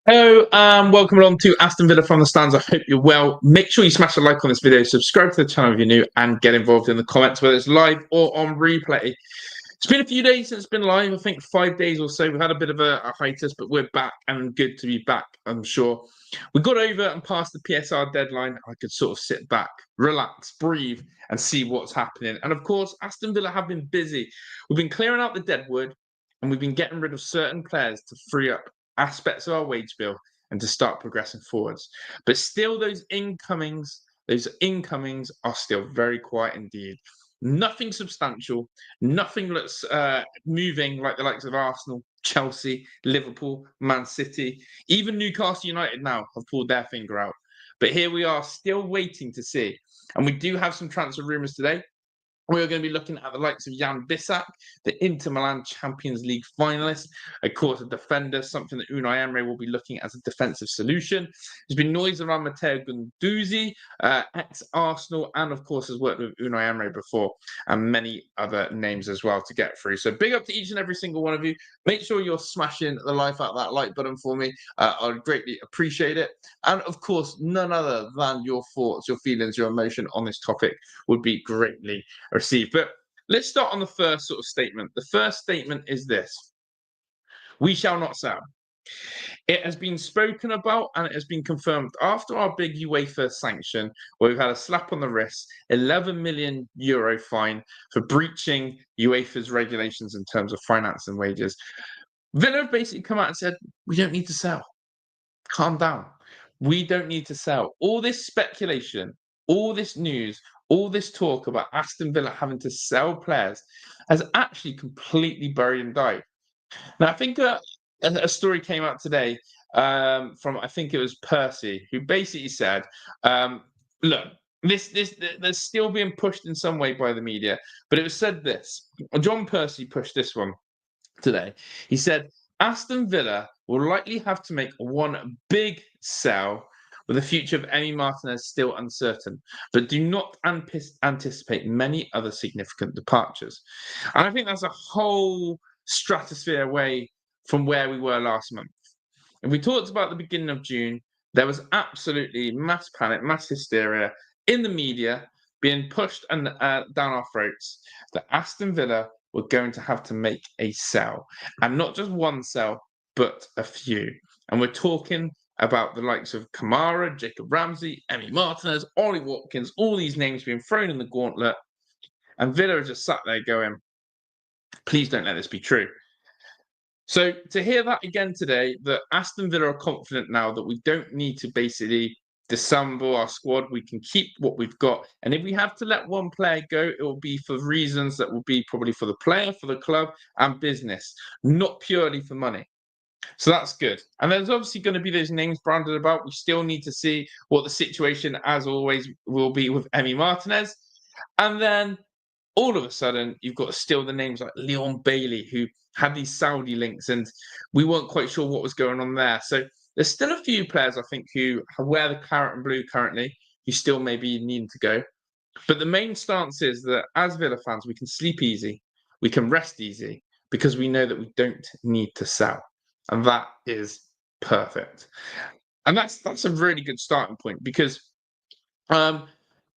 Hello, welcome along to Aston Villa from the stands. I hope you're well. Make sure you smash a like on this video, subscribe to the channel if you're new, and get involved in the comments, whether it's live or on replay. It's been a few days since it's been live, I think 5 days or so. We've had a bit of a hiatus, but we're back and good to be back, I'm sure. We got over and past the PSR deadline. I could sort of sit back, relax, breathe, and see what's happening. And of course, Aston Villa have been busy. We've been clearing out the deadwood, and we've been getting rid of certain players to free up aspects of our wage bill and to start progressing forwards. But still, those incomings are still very quiet indeed. Nothing substantial, nothing looks moving like the likes of Arsenal, Chelsea, Liverpool, Man City, even Newcastle United now have pulled their finger out. But here we are still waiting to see. And we do have some transfer rumours today. We're going to be looking at the likes of Yann Bisseck, the Inter Milan Champions League finalist. Of course, a defender, something that Unai Emery will be looking at as a defensive solution. There's been noise around Matteo Guendouzi, ex-Arsenal, and of course has worked with Unai Emery before, and many other names as well to get through. So big up to each and every single one of you. Make sure you're smashing the life out of that like button for me. I'd greatly appreciate it. And of course, none other than your thoughts, your feelings, your emotion on this topic would be greatly received. But let's start on the first sort of statement. The first statement is this: we shall not sell. It has been spoken about and it has been confirmed after our big UEFA sanction, where we've had a slap on the wrist, 11 million euro fine for breaching UEFA's regulations in terms of finance and wages. Villa have basically come out and said, we don't need to sell. Calm down. We don't need to sell. All this speculation, all this news, all this talk about Aston Villa having to sell players has actually completely buried and died. Now, I think a story came out today from, I think it was Percy, who basically said, look, there's still being pushed in some way by the media, but it was said this. John Percy pushed this one today. He said, Aston Villa will likely have to make one big sell with the future of Emi Martinez still uncertain, but do not anticipate many other significant departures. And I think that's a whole stratosphere away from where we were last month. If we talked about the beginning of June, there was absolutely mass panic, mass hysteria in the media being pushed and down our throats that Aston Villa were going to have to make a sell, and not just one sell, but a few. And we're talking about the likes of Kamara, Jacob Ramsey, Emi Martinez, Ollie Watkins, all these names being thrown in the gauntlet. And Villa are just sat there going, please don't let this be true. So to hear that again today, that Aston Villa are confident now that we don't need to basically disassemble our squad, we can keep what we've got. And if we have to let one player go, it will be for reasons that will be probably for the player, for the club, and business, not purely for money. So that's good. And there's obviously going to be those names branded about. We still need to see what the situation, as always, will be with Emi Martinez. And then all of a sudden, you've got still the names like Leon Bailey, who had these Saudi links, and we weren't quite sure what was going on there. So there's still a few players, I think, who wear the claret and blue currently, who still maybe need to go. But the main stance is that as Villa fans, we can sleep easy, we can rest easy, because we know that we don't need to sell. And that is perfect. And that's a really good starting point, because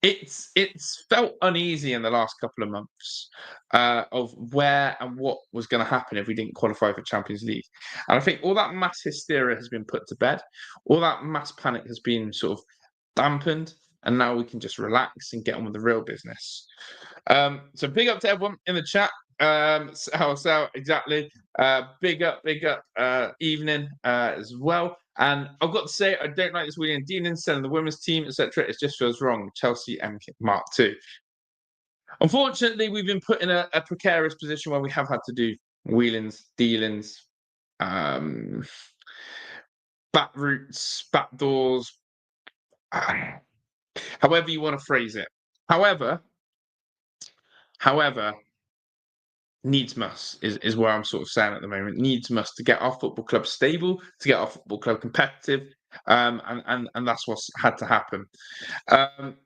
it's felt uneasy in the last couple of months of where and what was going to happen if we didn't qualify for Champions League. And I think all that mass hysteria has been put to bed. All that mass panic has been sort of dampened. And now we can just relax and get on with the real business. So big up to everyone in the chat. So exactly. Big up evening as well. And I've got to say, I don't like this William Dealing selling the women's team, etc. It just feels wrong. Chelsea and Mark II. Unfortunately, we've been put in a precarious position where we have had to do wheelings, dealings, back routes, back doors, however you want to phrase it. However, needs must is where I'm sort of saying at the moment. Needs must to get our football club stable, to get our football club competitive, and that's what's had to happen.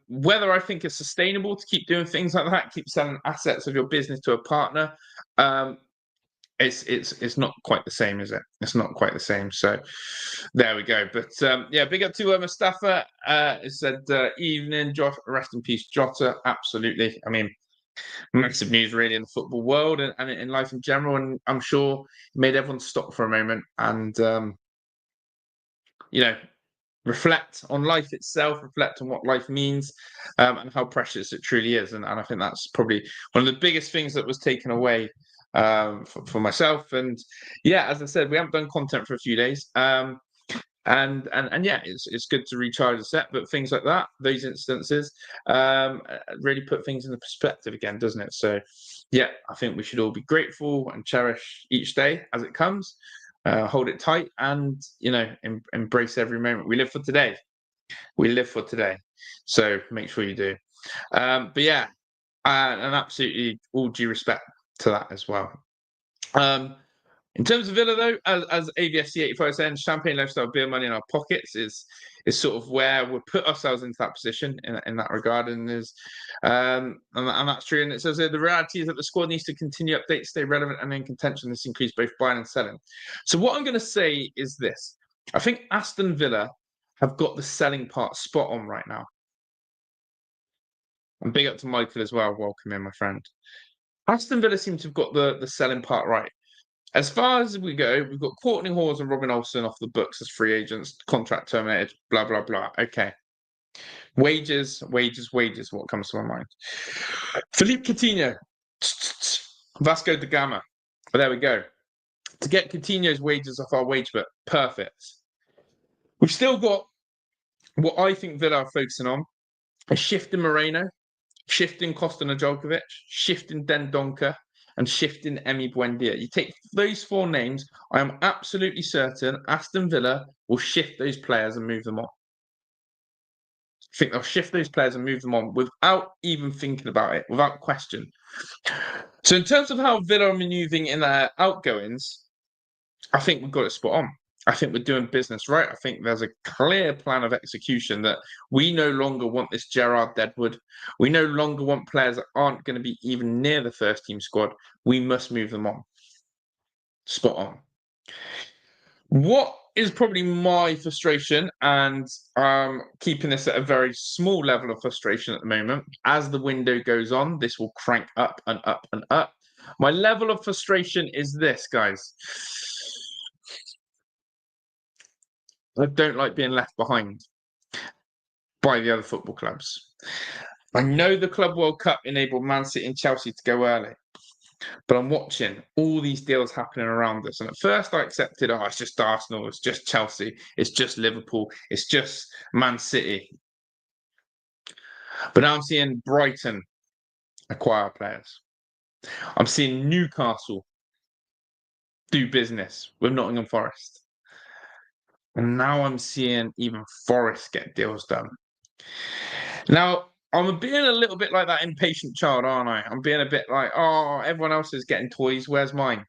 Whether I think it's sustainable to keep doing things like that, keep selling assets of your business to a partner, it's not quite the same, is it? It's not quite the same. So there we go. But yeah, big up to Mustafa. It said evening, Jota, rest in peace, Jota. Absolutely. I mean, massive news really in the football world and in life in general. And I'm sure it made everyone stop for a moment and reflect on life itself, reflect on what life means, and how precious it truly is. And I think that's probably one of the biggest things that was taken away for myself. And yeah, as I said, we haven't done content for a few days. And yeah, it's good to recharge the set, but things like that, those instances, really put things into perspective again, doesn't it? So yeah, I think we should all be grateful and cherish each day as it comes. Hold it tight and embrace every moment. We live for today. So make sure you do. But yeah, and absolutely all due respect to that as well. In terms of Villa, though, as AVSC85 saying, champagne lifestyle, beer money in our pockets is sort of where we put ourselves into that position in that regard, and that's true. And it says the reality is that the squad needs to continue updates, stay relevant, and in contention. This includes both buying and selling. So what I'm going to say is this: I think Aston Villa have got the selling part spot on right now. And big up to Michael as well. Welcome in, my friend. Aston Villa seem to have got the selling part right. As far as we go, we've got Courtney Hawes and Robin Olsen off the books as free agents, contract terminated, blah, blah, blah. Okay. Wages. What comes to my mind? Philippe Coutinho, Vasco da Gama. But there we go. To get Coutinho's wages off our wage book, perfect. We've still got what I think Villa are focusing on, a shift in Moreno, shift in Costa Najokovic, shift in Dendonka, and shifting Emi Buendia. You take those four names, I am absolutely certain Aston Villa will shift those players and move them on. I think they'll shift those players and move them on without even thinking about it, without question. So in terms of how Villa are manoeuvring in their outgoings, I think we've got it spot on. I think we're doing business right. I think there's a clear plan of execution that we no longer want this Gerard Deadwood. We no longer want players that aren't going to be even near the first team squad. We must move them on. Spot on. What is probably my frustration, and keeping this at a very small level of frustration at the moment, as the window goes on, this will crank up and up and up. My level of frustration is this, guys. I don't like being left behind by the other football clubs. I know the Club World Cup enabled Man City and Chelsea to go early, but I'm watching all these deals happening around us. And at first I accepted, it's just Arsenal, it's just Chelsea, it's just Liverpool, it's just Man City. But now I'm seeing Brighton acquire players. I'm seeing Newcastle do business with Nottingham Forest. And now I'm seeing even Forest get deals done. Now, I'm being a little bit like that impatient child, aren't I? I'm being a bit like, everyone else is getting toys. Where's mine?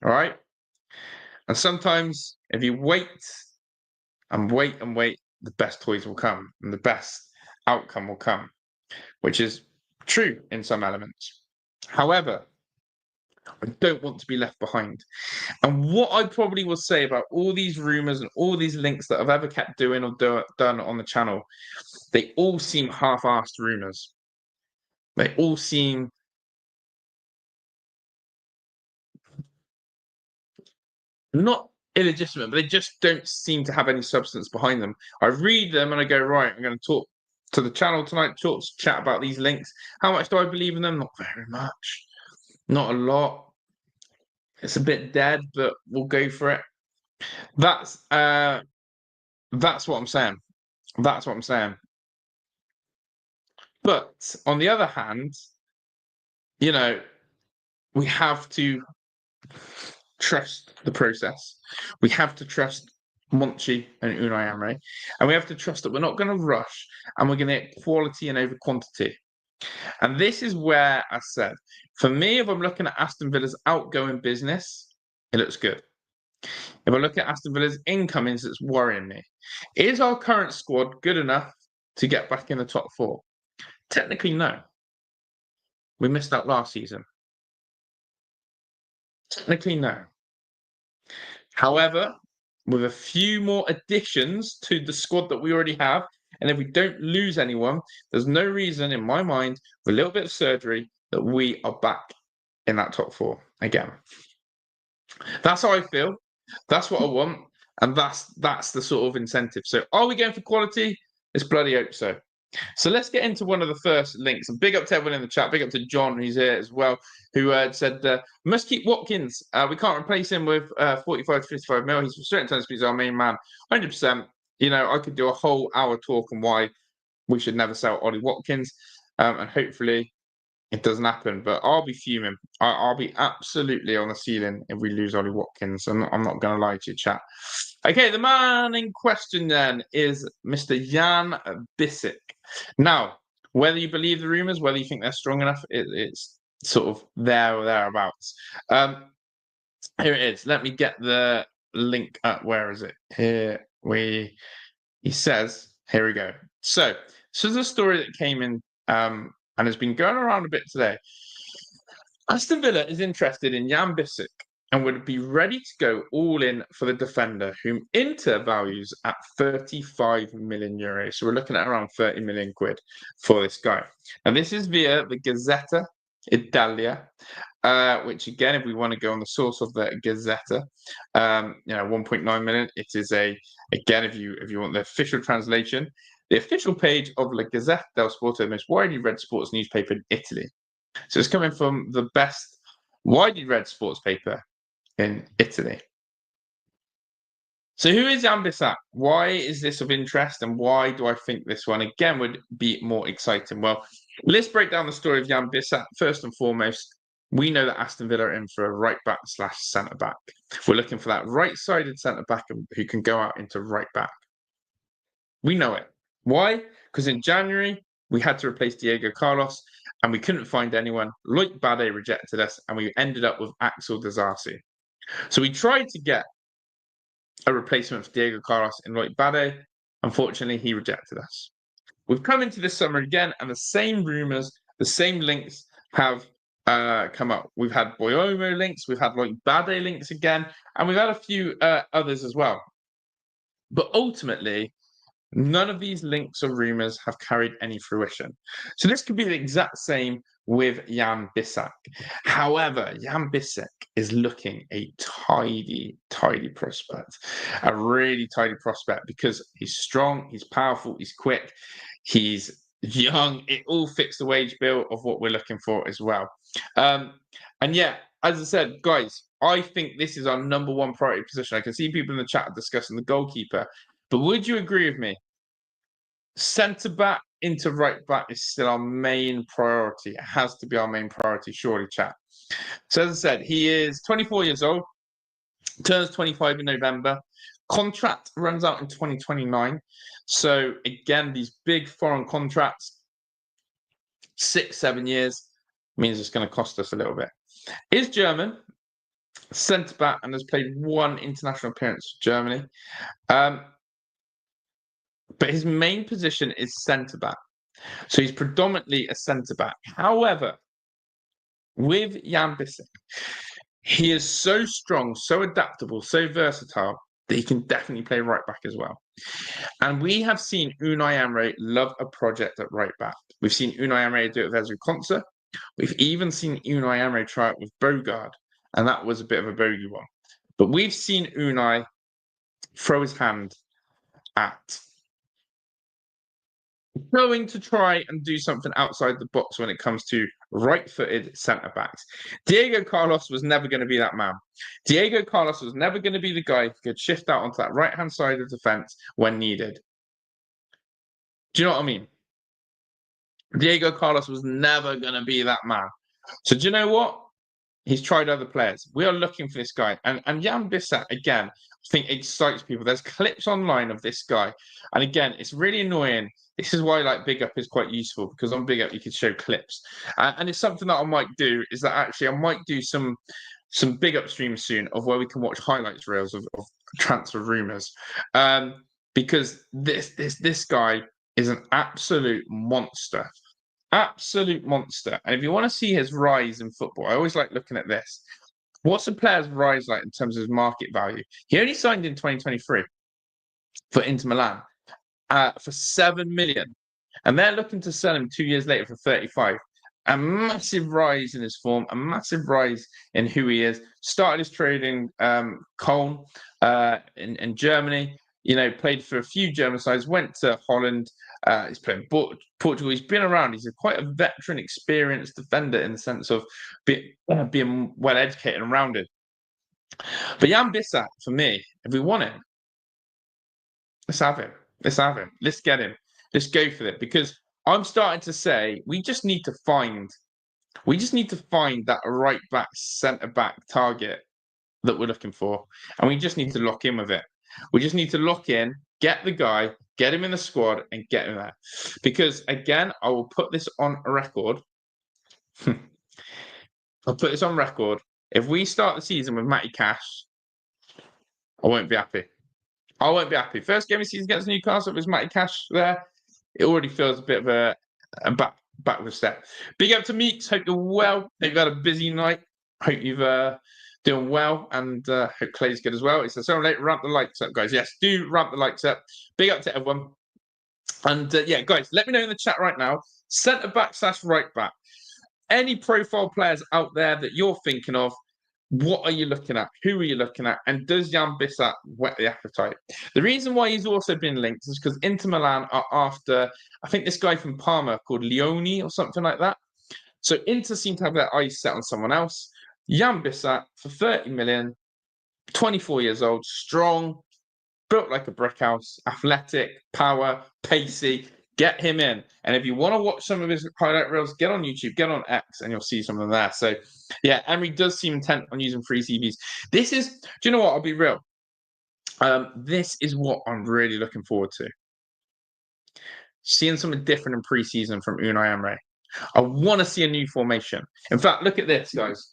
All right. And sometimes if you wait and wait and wait, the best toys will come and the best outcome will come, which is true in some elements. However, I don't want to be left behind. And what I probably will say about all these rumors and all these links that I've ever kept doing or done on the channel, they all seem half-assed rumors. They all seem not illegitimate, but they just don't seem to have any substance behind them. I read them and I go, right, I'm going to talk to the channel tonight, chat about these links. How much do I believe in them? Not very much. Not a lot. It's a bit dead, but we'll go for it. That's what I'm saying. That's what I'm saying. But on the other hand, we have to trust the process. We have to trust Monchi and Unai Emery, and we have to trust that we're not going to rush and we're going to get quality and over quantity. And this is where I said, for me, if I'm looking at Aston Villa's outgoing business, it looks good. If I look at Aston Villa's incomings, it's worrying me. Is our current squad good enough to get back in the top four? Technically, no. We missed out last season. Technically, no. However, with a few more additions to the squad that we already have, and if we don't lose anyone, there's no reason in my mind, with a little bit of surgery, that we are back in that top four again. That's how I feel. That's what I want. And that's the sort of incentive. So are we going for quality? Let's bloody hope so. So let's get into one of the first links. And big up to everyone in the chat. Big up to John, who's here as well, who said, must keep Watkins. We can't replace him with 45 to 55 mil. He's for certain terms, he's our main man. 100%. You know, I could do a whole hour talk on why we should never sell Ollie Watkins. And hopefully it doesn't happen, but I'll be fuming. I'll be absolutely on the ceiling if we lose Ollie Watkins. I'm not going to lie to you, chat. Okay, the man in question then is Mr. Yann Bisseck. Now, whether you believe the rumours, whether you think they're strong enough, it's sort of there or thereabouts. Here it is. Let me get the link up. Where is it? He says, here we go. So this is a story that came in and has been going around a bit today. Aston Villa is interested in Yann Bisseck and would be ready to go all in for the defender, whom Inter values at 35 million euros. So we're looking at around 30 million quid for this guy. And this is via the Gazzetta Italia, which again, if we want to go on the source of the Gazzetta, 1.9 million. It is again, if you want the official translation, the official page of La Gazzetta dello Sport, the most widely read sports newspaper in Italy. So it's coming from the best widely read sports paper in Italy. So who is Yann Bisseck? Why is this of interest, and why do I think this one again would be more exciting? Well, let's break down the story of Yann Bisseck. First and foremost, we know that Aston Villa are in for a right back / centre back. We're looking for that right-sided centre back who can go out into right back. We know it. Why? Because in January, we had to replace Diego Carlos and we couldn't find anyone. Loic Bade rejected us and we ended up with Axel Disasi. So we tried to get a replacement for Diego Carlos in Loic Bade. Unfortunately, he rejected us. We've come into this summer again and the same rumours, the same links have come up. We've had Boyomo links, we've had Loic Bade links again, and we've had a few others as well. But ultimately, none of these links or rumours have carried any fruition. So this could be the exact same with Yann Bisseck. However, Yann Bisseck is looking a tidy prospect. A really tidy prospect because he's strong, he's powerful, he's quick, he's young. It all fits the wage bill of what we're looking for as well. And yeah, as I said, guys, I think this is our number one priority position. I can see people in the chat discussing the goalkeeper. But would you agree with me? Centre back into right back is still our main priority. It has to be our main priority, surely, chat. So as I said, he is 24 years old, turns 25 in November. Contract runs out in 2029. So again, these big foreign contracts, 6-7 years, means it's going to cost us a little bit. Is German, centre back, and has played one international appearance for Germany. But his main position is centre back. So he's predominantly a centre back. However, with Yann Bisseck, he is so strong, so adaptable, so versatile that he can definitely play right back as well. And we have seen Unai Emery love a project at right back. We've seen Unai Emery do it with Ezri Konsa. We've even seen Unai Emery try it with Bogard, and that was a bit of a bogey one. But we've seen Unai throw his hand at going to try and do something outside the box when it comes to right-footed centre-backs. Diego Carlos was never going to be that man. Diego Carlos was never going to be the guy who could shift out onto that right-hand side of the defence when needed. Do you know what I mean? Diego Carlos was never going to be that man. So do you know what? He's tried other players. We are looking for this guy. And Yann Bisseck, again, I think excites people. There's clips online of this guy. And again, it's really annoying. This is why like Big Up is quite useful, because on Big Up you can show clips. And it's something that I might do, is that actually I might do some Big Up streams soon of where we can watch highlights reels of transfer rumours. Because this guy is an absolute monster. Absolute monster. And if you want to see his rise in football, I always like looking at this. What's the player's rise like in terms of his market value? He only signed in 2023 for Inter Milan for 7 million. And they're looking to sell him 2 years later for 35. A massive rise in his form, a massive rise in who he is. Started his trading Cologne in Germany. Played for a few German sides, went to Holland. He's played Portugal. He's been around. He's quite a veteran, experienced defender in the sense of being well educated and rounded. But Yann Bisseck, for me, if we want him, let's have him. Let's have him. Let's get him. Let's go for it. Because I'm starting to say we just need to find that right back, centre back target that we're looking for. And we just need to lock in with it. We just need to lock in, get the guy, get him in the squad, and get him there. Because again, I will put this on record. I'll put this on record. If we start the season with Matty Cash, I won't be happy. I won't be happy. First game of the season against Newcastle, it was Matty Cash there. It already feels a bit of a backward step. Big up to Meeks. Hope you're well. Hope you've had a busy night. Hope you've doing well, and hope Clay's good as well. It's so late. Ramp the likes up, guys. Yes, do ramp the likes up. Big up to everyone. And yeah, guys, let me know in the chat right now. Centre back / right back. Any profile players out there that you're thinking of? What are you looking at? Who are you looking at? And does Yann Bisseck whet the appetite? The reason why he's also been linked is because Inter Milan are after, I think, this guy from Parma called Leone or something like that. So Inter seem to have their eyes set on someone else. Yann Bisseck for 30 million, 24 years old, strong, built like a brick house, athletic, power, pacey. Get him in. And if you want to watch some of his highlight reels, get on YouTube, get on X, and you'll see some of them there. So, yeah, Emery does seem intent on using free CVs. Do you know what? I'll be real. This is what I'm really looking forward to. Seeing something different in preseason from Unai Emery. I want to see a new formation. In fact, look at this, guys.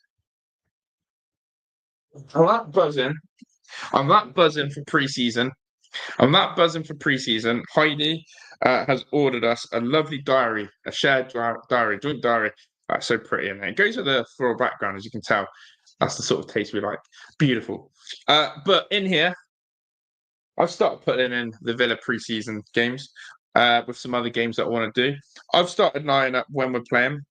I'm that buzzing for preseason. Heidi has ordered us a lovely diary, a shared diary, joint diary. That's so pretty, and it goes with the floral background, as you can tell. That's the sort of taste we like. Beautiful. But in here, I've started putting in the Villa preseason games with some other games that I want to do. I've started lining up when we're playing,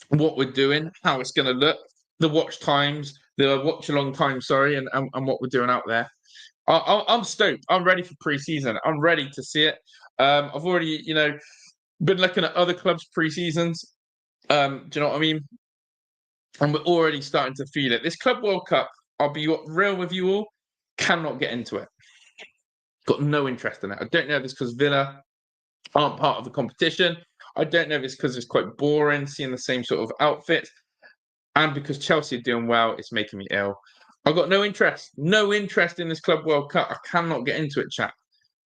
what we're doing, how it's going to look, the watch times, the watch along time, and what we're doing out there. I'm stoked. I'm ready for pre-season. I'm ready to see it. I've already, been looking at other clubs' pre-seasons. Do you know what I mean? And we're already starting to feel it. This Club World Cup, I'll be real with you all, cannot get into it. Got no interest in it. I don't know if it's because Villa aren't part of the competition. I don't know if it's because it's quite boring seeing the same sort of outfits. And because Chelsea are doing well, it's making me ill. I've got no interest in this Club World Cup. I cannot get into it, chat.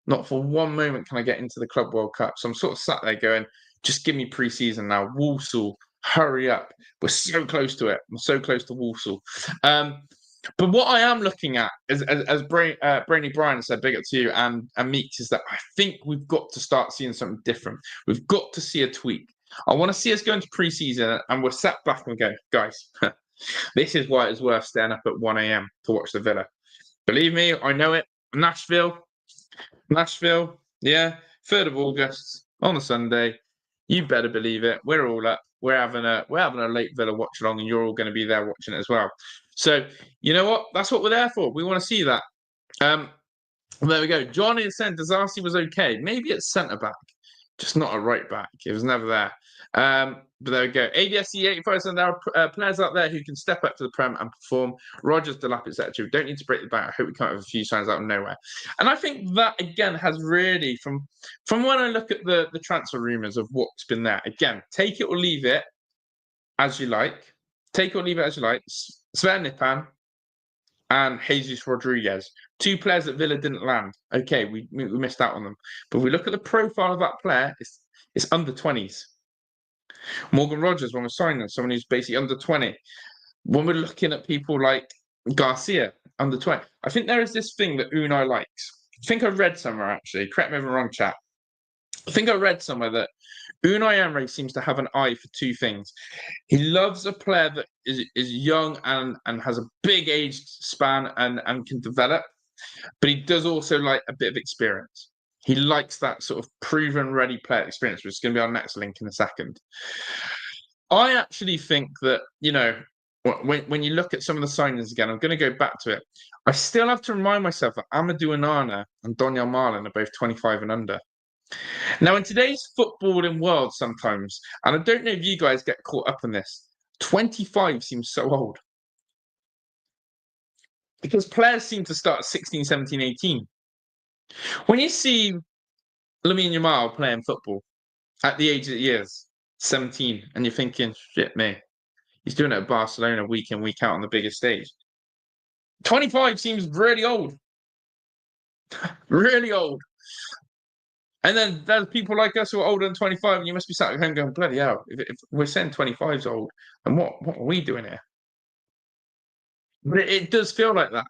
Not for one moment can I get into the Club World Cup. So I'm sort of sat there going, just give me pre-season now. Walsall, hurry up. We're so close to it. We're so close to Walsall. But what I am looking at, as Brainy Bryan said, big up to you, and Meeks, is that I think we've got to start seeing something different. We've got to see a tweak. I want to see us go into pre-season and we're sat back and go, guys, this is why it's worth staying up at 1 a.m. to watch the Villa. Believe me, I know it. Nashville, yeah, 3rd of August on a Sunday. You better believe it. We're all up. We're having a late Villa watch along, and you're all going to be there watching it as well. So you know what? That's what we're there for. We want to see that. There we go. Johnny is saying Disasi was okay. Maybe it's centre back, just not a right back. It was never there. But there we go. ADSC 85 said there are players out there who can step up to the Prem and perform. Rogers, Delap, etc. We don't need to break the bank. I hope we come up with a few signs out of nowhere. And I think that again has really, from when I look at the transfer rumours of what's been there, again, take it or leave it as you like. Take it or leave it as you like. Sven Nipan and Jesus Rodriguez, 2 players that Villa didn't land. Okay, we missed out on them. But if we look at the profile of that player, it's under 20s. Morgan Rogers, when we're signing someone who's basically under 20. When we're looking at people like Garcia, under 20. I think there is this thing that Unai likes. I think I read somewhere, actually. Correct me if I'm wrong, chat. I think I read somewhere that Unai Emery seems to have an eye for two things. He loves a player that is young and has a big age span and can develop, but he does also like a bit of experience. He likes that sort of proven ready player experience, which is going to be our next link in a second. I actually think that, when you look at some of the signings again, I'm going to go back to it. I still have to remind myself that Amadou Onana and Donyell Marlin are both 25 and under. Now, in today's footballing world, sometimes, and I don't know if you guys get caught up in this, 25 seems so old. Because players seem to start at 16, 17, 18. When you see Lamine Yamal playing football at the age that he is, 17, and you're thinking, shit, me, he's doing it at Barcelona week in, week out on the biggest stage. 25 seems really old. Really old. And then there's people like us who are older than 25, and you must be sat at home going, bloody hell, if we're saying 25 is old, and what are we doing here? But it does feel like that.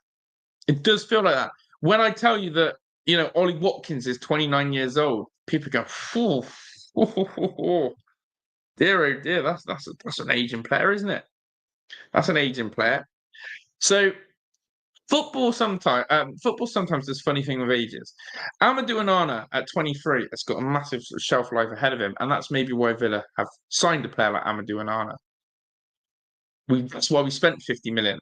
It does feel like that. When I tell you that, Ollie Watkins is 29 years old, people go, dear, oh dear, that's an aging player, isn't it? That's an aging player. So football sometimes does funny thing with ages. Amadou Onana at 23 has got a massive shelf life ahead of him, and that's maybe why Villa have signed a player like Amadou Onana. That's why we spent 50 million.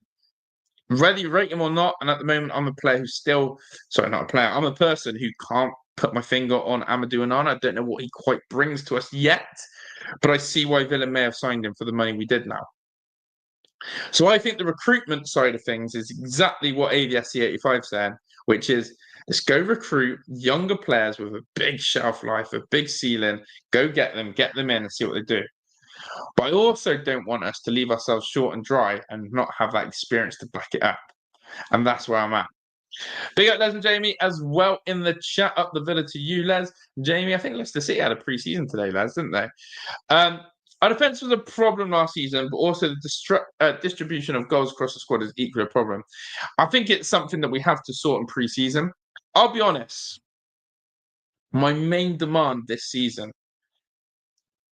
Whether you rate him or not, and at the moment I'm a player who's still not a player. I'm a person who can't put my finger on Amadou Onana. I don't know what he quite brings to us yet, but I see why Villa may have signed him for the money we did now. So I think the recruitment side of things is exactly what AVSC85 said, which is let's go recruit younger players with a big shelf life, a big ceiling, go get them in and see what they do. But I also don't want us to leave ourselves short and dry and not have that experience to back it up. And that's where I'm at. Big up Les and Jamie as well in the chat. Up the Villa to you, Les. Jamie, I think Leicester City had a pre-season today, Les, didn't they? Our defence was a problem last season, but also the distribution of goals across the squad is equally a problem. I think it's something that we have to sort in pre-season. I'll be honest. My main demand this season,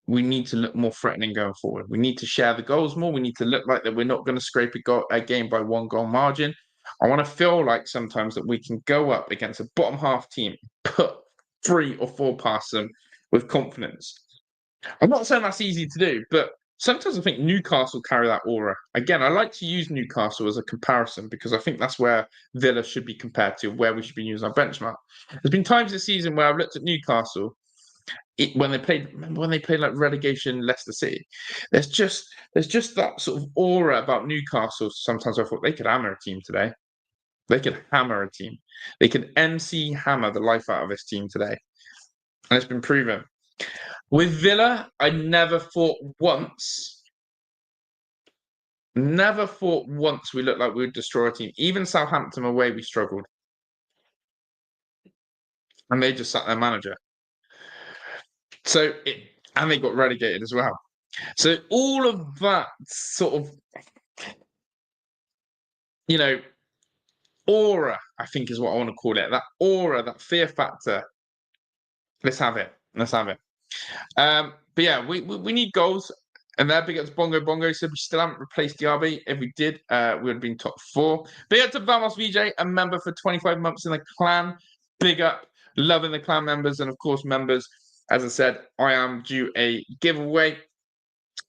we need to look more threatening going forward. We need to share the goals more. We need to look like that we're not going to scrape a game by 1 goal margin. I want to feel like sometimes that we can go up against a bottom half team, put 3 or 4 past them with confidence. I'm not saying that's easy to do, but sometimes I think Newcastle carry that aura. Again, I like to use Newcastle as a comparison because I think that's where Villa should be compared to, where we should be using our benchmark. There's been times this season where I've looked at Newcastle when they played like relegation Leicester City. There's just that sort of aura about Newcastle. Sometimes I thought they could hammer a team today. They could hammer a team. They could MC hammer the life out of this team today. And it's been proven. With Villa, I never thought once we looked like we would destroy a team. Even Southampton away, we struggled. And they just sat their manager. And they got relegated as well. So all of that sort of, aura, I think is what I want to call it. That aura, that fear factor. Let's have it. But yeah, we need goals. And there, big up to Bongo said we still haven't replaced Diaby. If we did, we would have been top 4. Big up to Vamos VJ, a member for 25 months in the clan. Big up, loving the clan members. And of course, members, as I said, I am due a giveaway.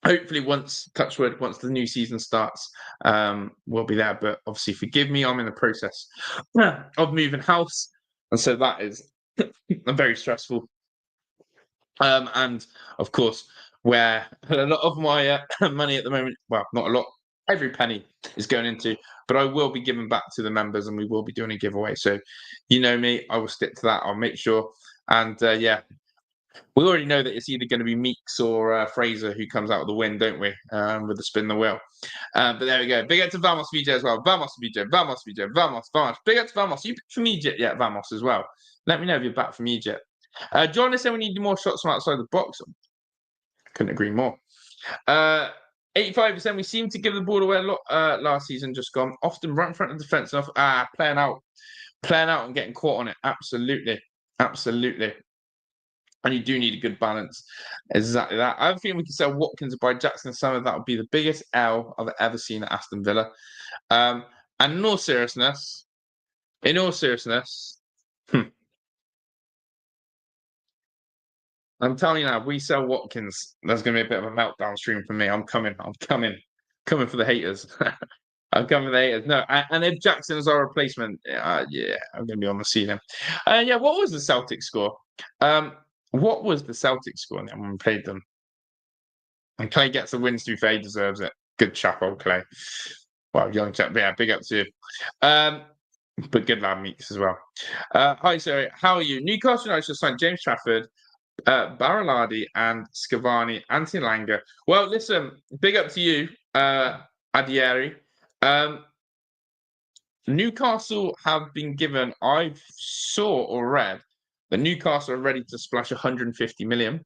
Hopefully, once the new season starts, we'll be there. But obviously, forgive me, I'm in the process of moving house. And so that is very stressful. And of course, where a lot of my money at the moment, well, not a lot, every penny is going into, but I will be giving back to the members and we will be doing a giveaway. So, you know me, I will stick to that. I'll make sure. And yeah, we already know that it's either going to be Meeks or Fraser who comes out of the win, don't we? With the spin the wheel. But there we go. Big up to Vamos VJ as well. Vamos VJ. Big up to Vamos. You back from Egypt yet, Vamos, as well? Let me know if you're back from Egypt. John is saying we need more shots from outside the box. Couldn't agree more. 85%. We seem to give the ball away a lot last season, just gone. Often right in front of the defence. Playing out and getting caught on it. Absolutely. And you do need a good balance. Exactly that. I think we can sell Watkins and buy Jackson Summer. That would be the biggest L I've ever seen at Aston Villa. And in all seriousness, I'm telling you now, if we sell Watkins, there's going to be a bit of a meltdown stream for me. I'm coming for the haters. I'm coming for the haters. No, and if Jackson is our replacement, yeah, I'm going to be on the ceiling. Yeah, what was the Celtic score? What was the Celtic score when we played them? And Clay gets the wins, to be fair, he deserves it. Good chap, old Clay. Well, young chap, yeah, big up to you. But good lad, Meeks, as well. Hi, sir. How are you? Newcastle United just signed James Trafford, Barillardi, and Scavani, Anthony Langer. Well, listen, big up to you, Adieri. Newcastle have been given, I saw or read, that Newcastle are ready to splash 150 million,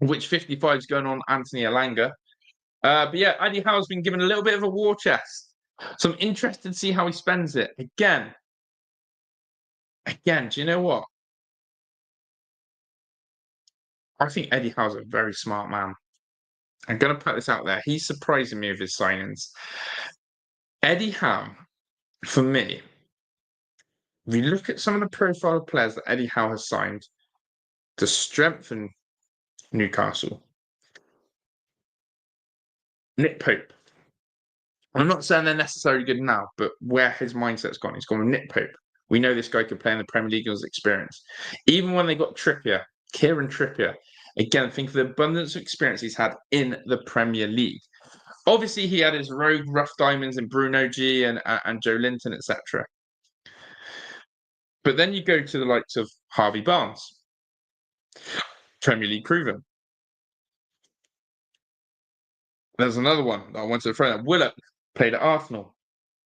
which 55 is going on Anthony Elanga. But yeah, Eddie Howe's been given a little bit of a war chest. So I'm interested to see how he spends it. Again, do you know what? I think Eddie Howe's a very smart man. I'm going to put this out there. He's surprising me with his signings. Eddie Howe, for me, if you look at some of the profile of players that Eddie Howe has signed to strengthen Newcastle, Nick Pope. I'm not saying they're necessarily good now, but where his mindset's gone, he's gone with Nick Pope. We know this guy could play in the Premier League with experience. Even when they got Trippier, Kieran Trippier, again, think of the abundance of experience he's had in the Premier League. Obviously, he had his rogue rough diamonds in Bruno G and Joe Linton, etc. But then you go to the likes of Harvey Barnes, Premier League proven. There's another one that I wanted to throw out. Willock played at Arsenal,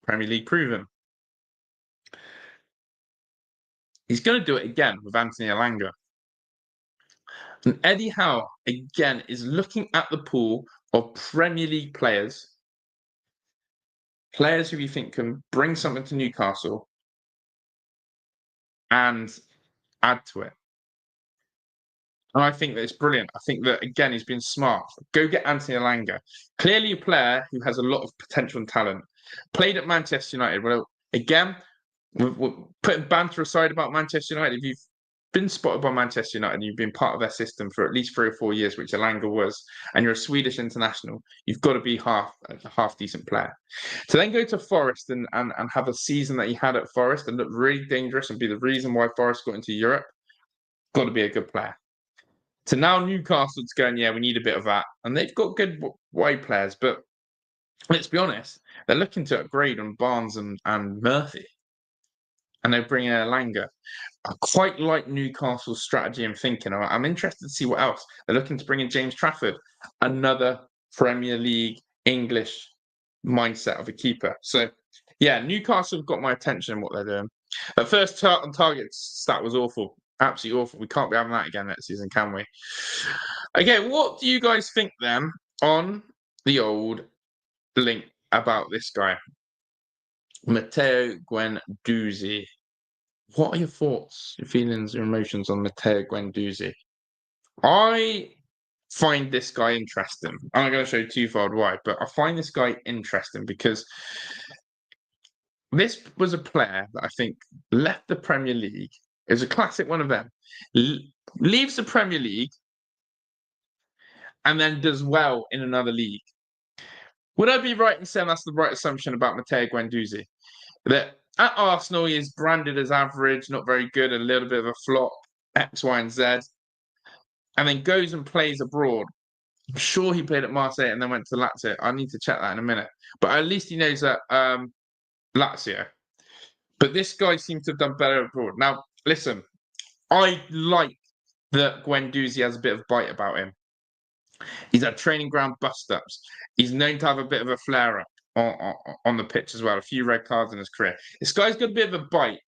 Premier League proven. He's going to do it again with Anthony Elanga. And Eddie Howe, again, is looking at the pool of Premier League players who you think can bring something to Newcastle and add to it. And I think that it's brilliant. I think that, again, he's been smart. Go get Anthony Elanga. Clearly a player who has a lot of potential and talent. Played at Manchester United. Well, again, we're putting banter aside about Manchester United. If you've been spotted by Manchester United and you've been part of their system for at least 3 or 4 years, which Elanga was, and you're a Swedish international, you've got to be a half decent player. To then go to Forest and have a season that he had at Forest and look really dangerous and be the reason why Forest got into Europe, got to be a good player. To now Newcastle's going, yeah, we need a bit of that. And they've got good wide players, but let's be honest, they're looking to upgrade on Barnes and Murphy. And they're bringing Elanga. I quite like Newcastle's strategy and thinking. I'm interested to see what else. They're looking to bring in James Trafford, another Premier League English mindset of a keeper. So, yeah, Newcastle have got my attention in what they're doing. At first, target stat was awful. Absolutely awful. We can't be having that again next season, can we? Okay, what do you guys think then on the old link about this guy? Matteo Guendouzi. What are your thoughts, your feelings, your emotions on Matteo Guendouzi? I find this guy interesting. I'm not going to show you too far why, but I find this guy interesting because this was a player that I think left the Premier League. It was a classic one of them. Leaves the Premier League and then does well in another league. Would I be right in saying that's the right assumption about Matteo Guendouzi? That at Arsenal, he is branded as average, not very good, a little bit of a flop, X, Y, and Z, and then goes and plays abroad. I'm sure he played at Marseille and then went to Lazio. I need to check that in a minute. But at least he knows that Lazio. But this guy seems to have done better abroad. Now, listen, I like that Guendouzi has a bit of bite about him. He's had training ground bust-ups. He's known to have a bit of a flare-up on the pitch as well. A few red cards in his career. This guy's got a bit of a bite.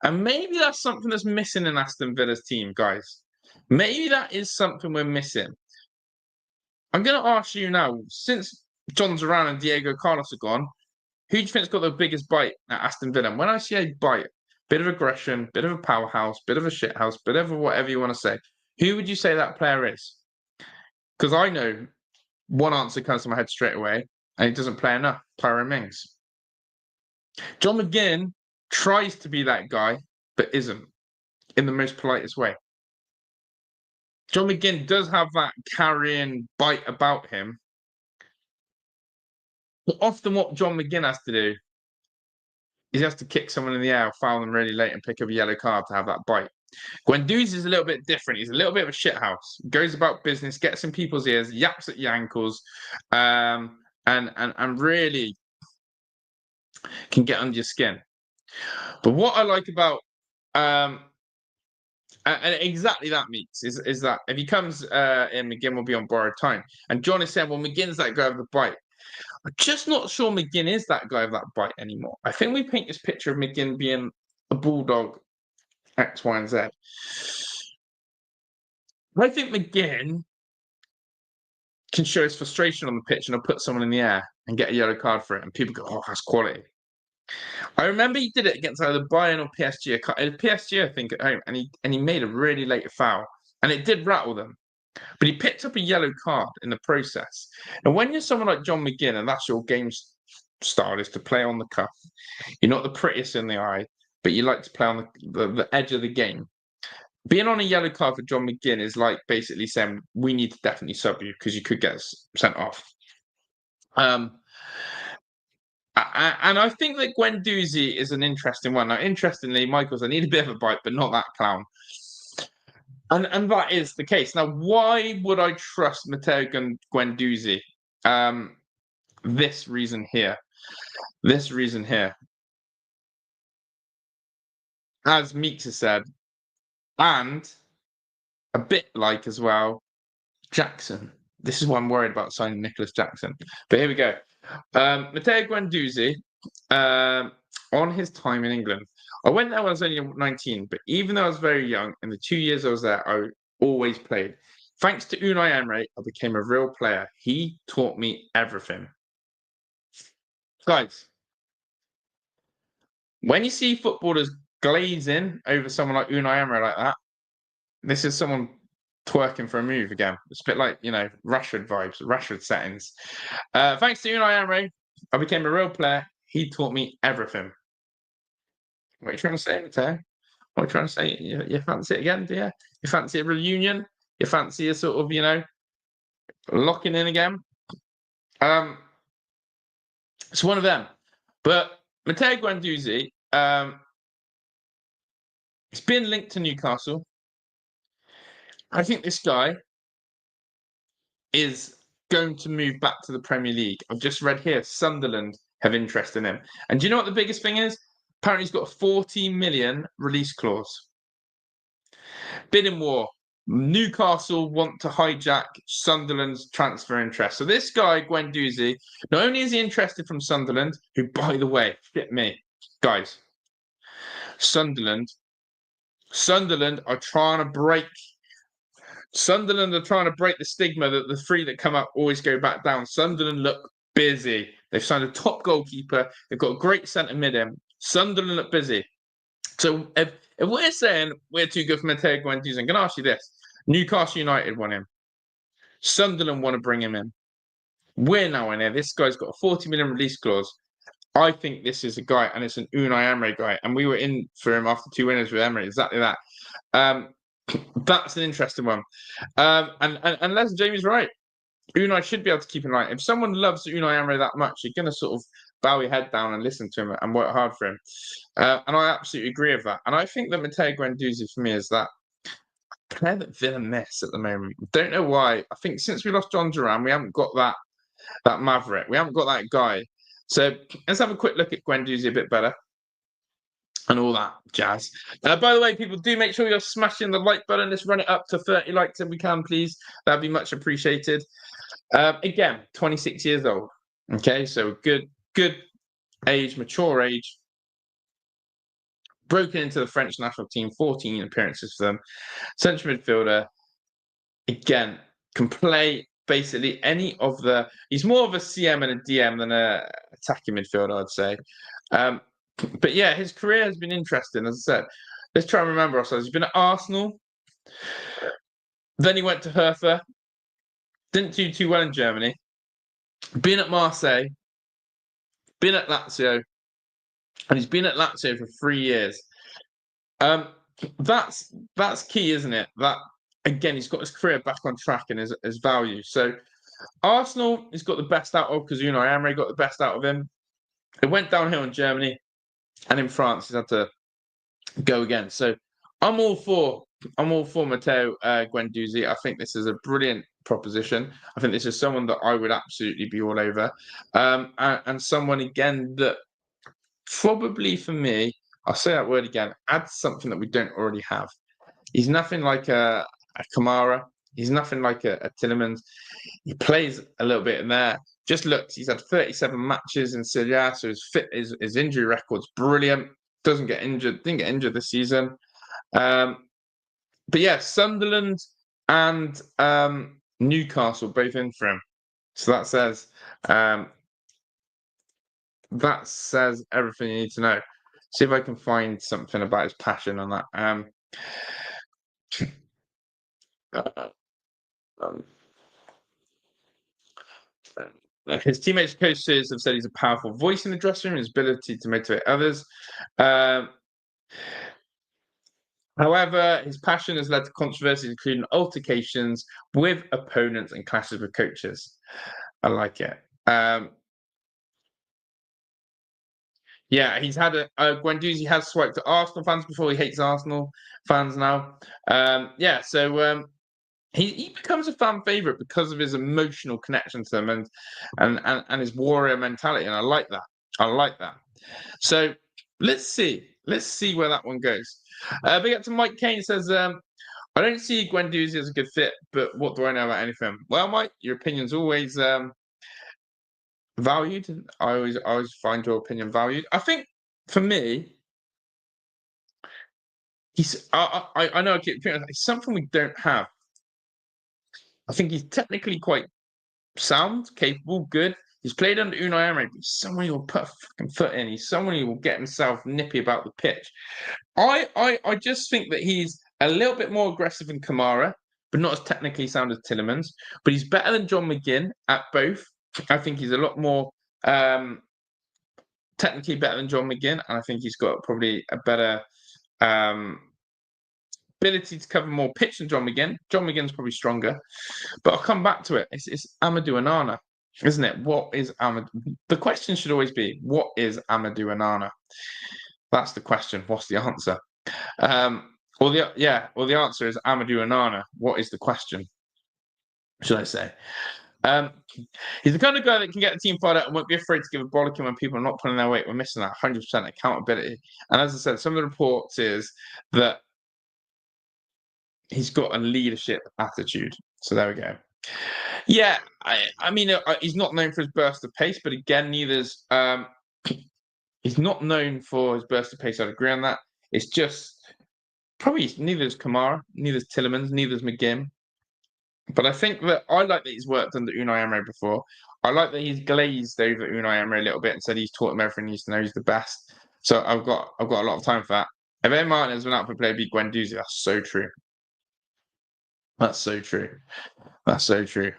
And maybe that's something that's missing in Aston Villa's team, guys. Maybe that is something we're missing. I'm going to ask you now, since John Duran and Diego Carlos are gone, who do you think's got the biggest bite at Aston Villa? And when I say a bite, bit of aggression, bit of a powerhouse, bit of a shithouse, bit of whatever you want to say, Who would you say that player is? Because I know one answer comes to my head straight away, and he doesn't play enough. Tyrone Mings. John McGinn tries to be that guy, but isn't, in the most politest way. John McGinn does have that carrying bite about him. But often what John McGinn has to do is he has to kick someone in the air, foul them really late, and pick up a yellow card to have that bite. Guendouzi is a little bit different. He's a little bit of a shithouse. Goes about business, gets in people's ears, yaps at your ankles, and really can get under your skin. But what I like about and exactly that means is that if he comes in, McGinn will be on borrowed time. And John is saying, well, McGinn's that guy of the bite. I'm just not sure McGinn is that guy of that bite anymore. I think we paint this picture of McGinn being a bulldog, X, Y, and Z. I think McGinn can show his frustration on the pitch and he'll put someone in the air and get a yellow card for it. And people go, oh, that's quality. I remember he did it against either Bayern or PSG. PSG, I think, at home, and he made a really late foul. And it did rattle them. But he picked up a yellow card in the process. And when you're someone like John McGinn, and that's your game style, is to play on the cuff, you're not the prettiest in the eye, but you like to play on the edge of the game. Being on a yellow card for John McGinn is like basically saying, we need to definitely sub you because you could get sent off. And I think that Guendouzi is an interesting one. Now, interestingly, Michael's, I need a bit of a bite, but not that clown. And that is the case. Now, why would I trust Matteo Guendouzi? This reason here. This reason here. As Meeks has said, and a bit like as well, Jackson. This is why I'm worried about signing Nicholas Jackson. But here we go. Matteo Guendouzi, on his time in England. I went there when I was only 19, but even though I was very young, in the 2 years I was there, I always played. Thanks to Unai Emery, I became a real player. He taught me everything. Guys, when you see footballers glazing over someone like Unai Emery like that, this is someone twerking for a move again. It's a bit like, Rashford vibes, Rashford settings. Thanks to Unai Emery, I became a real player. He taught me everything. What are you trying to say, Matteo? What are you trying to say? You fancy it again, do you? You fancy a reunion? You fancy a sort of, locking in again? It's one of them. But Matteo Guendouzi, it's been linked to Newcastle. I think this guy is going to move back to the Premier League. I've just read here, Sunderland have interest in him. And do you know what the biggest thing is? Apparently he's got a 40 million release clause. Bidding war. Newcastle want to hijack Sunderland's transfer interest. So this guy, Guendouzi, not only is he interested from Sunderland, who, by the way, shit me, guys, Sunderland are trying to break the stigma that the three that come up always go back down. Sunderland look busy. They've signed a top goalkeeper. They've got a great centre mid in. Sunderland look busy. So if we're saying we're too good for Matteo Guendouzi, I'm going to ask you this. Newcastle United want him. Sunderland want to bring him in. We're now in here. This guy's got a 40 million release clause. I think this is a guy, and it's an Unai Emery guy. And we were in for him after 2 winners with Emery. Exactly that. That's an interesting one. And Les Jamie's right. Unai should be able to keep an eye. If someone loves Unai Emery that much, you're going to sort of bow your head down and listen to him and work hard for him. And I absolutely agree with that. And I think that Matteo Guendouzi for me is that player that Villa miss at the moment. Don't know why. I think since we lost John Duran, we haven't got that maverick. We haven't got that guy. So let's have a quick look at Guendouzi a bit better. And all that jazz. By the way, people, do make sure you're smashing the like button. Let's run it up to 30 likes if we can, please. That'd be much appreciated. Again, 26 years old. Okay, so good age, mature age. Broken into the French national team, 14 appearances for them. Central midfielder. Again, can play basically any of the... He's more of a CM and a DM than a attacking midfielder, I'd say. But yeah, his career has been interesting, as I said. Let's try and remember ourselves. He's been at Arsenal. Then he went to Hertha. Didn't do too well in Germany. Been at Marseille. Been at Lazio. And he's been at Lazio for 3 years. That's key, isn't it? That, again, he's got his career back on track and his value. So Arsenal, he's got the best out of, because Unai Emery got the best out of him. It went downhill in Germany, and in France, he's had to go again. So I'm all for Matteo Guendouzi. I think this is a brilliant proposition. I think this is someone that I would absolutely be all over, and someone again that probably for me, I'll say that word again, adds something that we don't already have. He's nothing like a Kamara. He's nothing like a Tielemans. He plays a little bit in there. Just looks, he's had 37 matches in Serie A, so his injury record's brilliant. Didn't get injured this season. But yeah, Sunderland and Newcastle both in for him. So that says everything you need to know. See if I can find something about his passion on that. His teammates and coaches have said he's a powerful voice in the dressing room, his ability to motivate others. However, his passion has led to controversies, including altercations with opponents and clashes with coaches. I like it. Yeah, he's had Guendouzi has swiped at Arsenal fans before. He hates Arsenal fans now. So he becomes a fan favourite because of his emotional connection to them and his warrior mentality, and I like that. So let's see where that one goes. Big up to Mike Kane, says, I don't see Guendouzi as a good fit, but what do I know about anything? Well, Mike, your opinion's always valued. I always find your opinion valued. I think for me, I know it's something we don't have. I think he's technically quite sound, capable, good. He's played under Unai Emery, but he's someone who will put a fucking foot in. He's someone who will get himself nippy about the pitch. I just think that he's a little bit more aggressive than Kamara, but not as technically sound as Tielemans. But he's better than John McGinn at both. I think he's a lot more technically better than John McGinn, and I think he's got probably a better ability to cover more pitch than John McGinn. John McGinn's probably stronger, but I'll come back to it. It's Amadou Onana, isn't it? What is Amadou? The question should always be, what is Amadou Onana? That's the question. What's the answer? The answer is Amadou Onana. What is the question? Should I say? He's the kind of guy that can get the team fired up and won't be afraid to give a bollocking when people are not pulling their weight. We're missing that 100% accountability. And as I said, some of the reports is that he's got a leadership attitude. So there we go. Yeah, I mean, he's not known for his burst of pace, but again, he's not known for his burst of pace. I'd agree on that. It's just probably neither is Kamara, neither is Tielemans, neither is McGinn. But I think that I like that he's worked under Unai Emery before. I like that he's glazed over Unai Emery a little bit and said he's taught him everything he needs to know. He's the best. So I've got a lot of time for that. If Ed Martin has been out for a player, be Guendouzi. That's so true. That's so true. That's so true.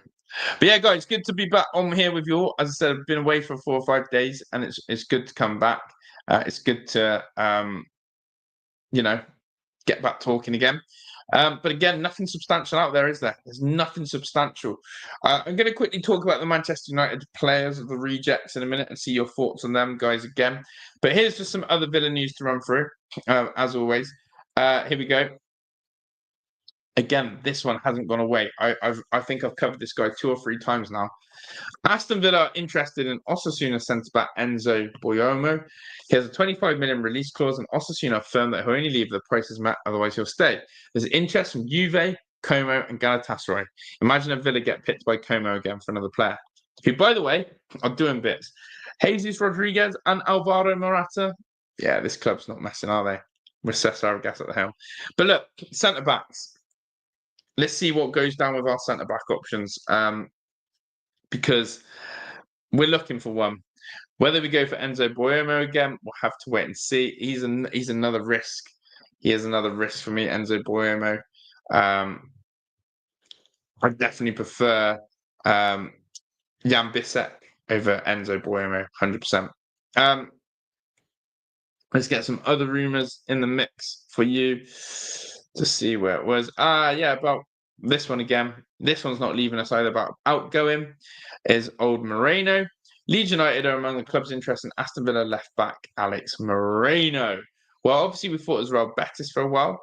But yeah, guys, good to be back on here with you all. As I said, I've been away for 4 or 5 days, and it's good to come back. It's good to get back talking again. But again, nothing substantial out there, is there? There's nothing substantial. I'm going to quickly talk about the Manchester United players of the rejects in a minute and see your thoughts on them, guys, again. But here's just some other Villa news to run through, as always. Here we go. Again, this one hasn't gone away. I think I've covered this guy 2 or 3 times now. Aston Villa are interested in Osasuna centre-back Enzo Boyomo. He has a 25 million release clause, and Osasuna affirmed that he'll only leave if the price is met, otherwise he'll stay. There's interest from Juve, Como, and Galatasaray. Imagine if Villa get picked by Como again for another player, who, by the way, are doing bits. Jesus Rodriguez and Alvaro Morata. Yeah, this club's not messing, are they? With Cesar Gas at the helm. But look, centre-backs. Let's see what goes down with our centre-back options. Because we're looking for one. Whether we go for Enzo Boyomo again, we'll have to wait and see. He's another risk. He is another risk for me, Enzo Boyomo. I definitely prefer Yann Bisseck over Enzo Bueno, 100%. Let's get some other rumours in the mix for you to see where it was. Yeah, about this one again. This one's not leaving us either. About outgoing is old Moreno. Leeds United are among the club's interest in Aston Villa left back Alex Moreno. Well, obviously we thought it was Real Betis for a while,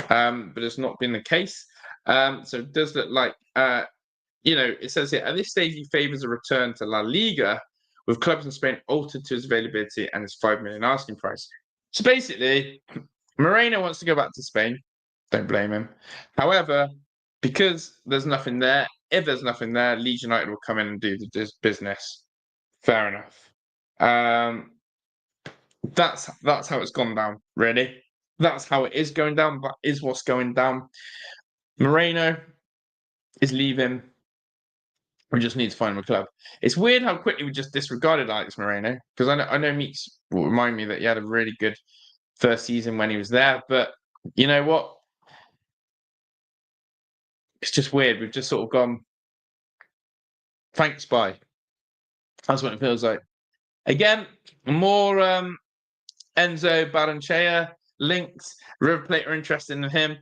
but it's not been the case. So it does look like, it says here, at this stage he favours a return to La Liga, with clubs in Spain altered to his availability and his 5 million asking price. So basically, Moreno wants to go back to Spain. Don't blame him. However, because there's nothing there, if there's nothing there, Leeds United will come in and do this business. Fair enough. That's how it's gone down, really. That's how it is going down. That is what's going down. Moreno is leaving. We just need to find him a club. It's weird how quickly we just disregarded Alex Moreno, because I know Meeks will remind me that he had a really good first season when he was there, but you know what? It's just weird. We've just sort of gone, thanks, bye. That's what it feels like. Again, more Enzo Barrenechea links. River Plate are interested in him.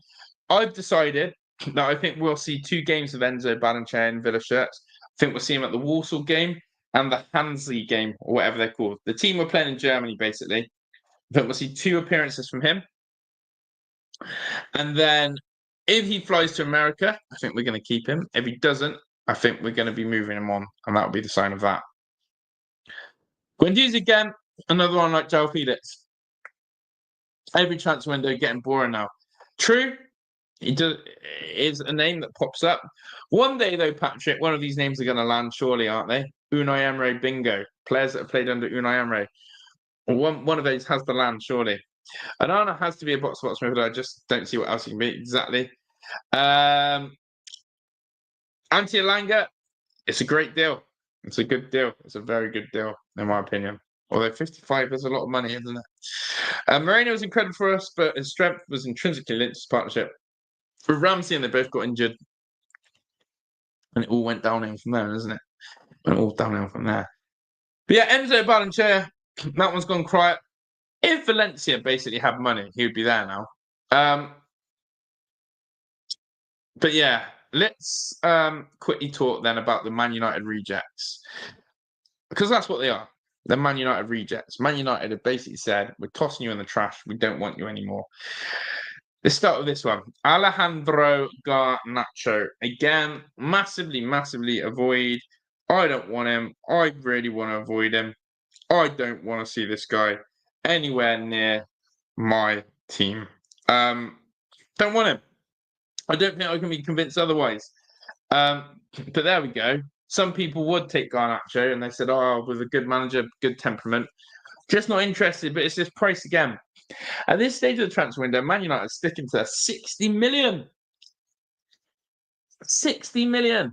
I've decided that I think we'll see 2 games of Enzo Barrenechea in Villa shirts. I think we'll see him at the Walsall game and the Hansley game, or whatever they're called. The team we're playing in Germany, basically. I think we'll see 2 appearances from him. And then if he flies to America, I think we're going to keep him. If he doesn't, I think we're going to be moving him on, and that will be the sign of that. Guendouzi again, another one like João Felix. Every transfer window getting boring now. True, he is a name that pops up. One day, though, Patrick, one of these names are going to land, surely, aren't they? Unai Emery, bingo. Players that have played under Unai Emery. One of those has to land, surely. Anana has to be a box-to-box midfielder. I just don't see what else he can be exactly. Ante Alanga, it's a great deal. It's a good deal. It's a very good deal, in my opinion. Although 55 is a lot of money, isn't it? Moreno was incredible for us, but his strength was intrinsically linked to his partnership with Ramsey, and they both got injured. And it all went downhill from there, isn't it? Went all downhill from there. But yeah, Enzo Barrenechea, that one's gone quiet. If Valencia basically had money, he would be there now. But yeah, let's quickly talk then about the Man United rejects. Because that's what they are. They're Man United rejects. Man United have basically said, we're tossing you in the trash. We don't want you anymore. Let's start with this one. Alejandro Garnacho. Again, massively avoid. I don't want him. I really want to avoid him. I don't want to see this guy anywhere near my team. Don't want him. I don't think I can be convinced otherwise. But there we go. Some people would take Garnacho, and they said, "Oh, with a good manager, good temperament." Just not interested. But it's this price again. At this stage of the transfer window, Man United are sticking to 60 million. 60 million.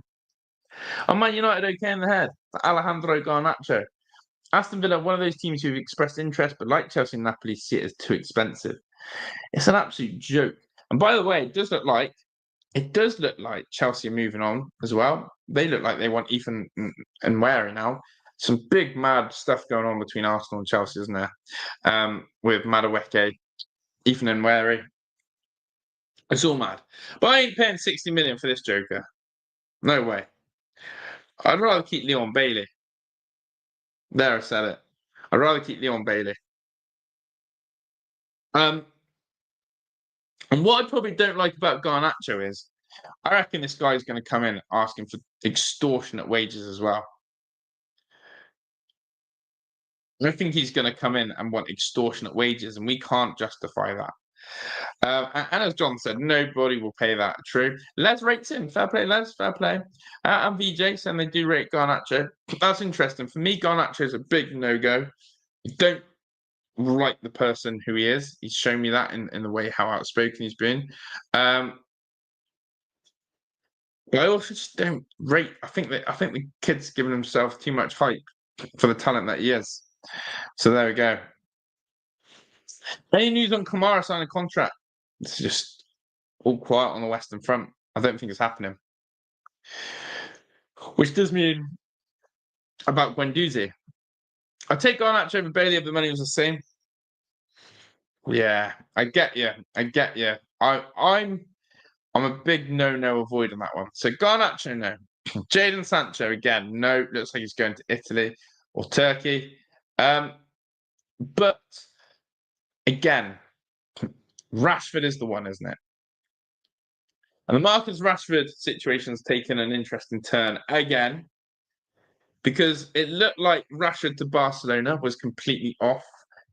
Are Man United okay in the head? Alejandro Garnacho. Aston Villa, one of those teams who've expressed interest, but like Chelsea and Napoli, see it as too expensive. It's an absolute joke. And by the way, it does look like Chelsea are moving on as well. They look like they want Ethan and Wary now. Some big mad stuff going on between Arsenal and Chelsea, isn't there? With Madueke, Ethan and Wary. It's all mad. But I ain't paying 60 million for this joker. No way. I'd rather keep Leon Bailey. There, I said it. I'd rather keep Leon Bailey. And what I probably don't like about Garnacho is, I reckon this guy's going to come in asking for extortionate wages as well. I think he's going to come in and want extortionate wages, and we can't justify that. And as John said, nobody will pay that. True. Les rates him. Fair play, Les. Fair play. And VJ saying they do rate Garnacho. That's interesting. For me, Garnacho is a big no-go. Don't like the person who he is. He's shown me that in the way how outspoken he's been. But I also just don't rate. I think the kid's given himself too much hype for the talent that he is. So there we go. Any news on Kamara signing a contract? It's just all quiet on the Western Front. I don't think it's happening. Which does mean about Guendouzi. I take Garnacho over Bailey if the money was the same. Yeah, I get you. I'm a big no avoid on that one. So Garnacho, no. Jadon Sancho again, no. Looks like he's going to Italy or Turkey. But again, Rashford is the one, isn't it? And the Marcus Rashford situation's taken an interesting turn again, because it looked like Rashford to Barcelona was completely off.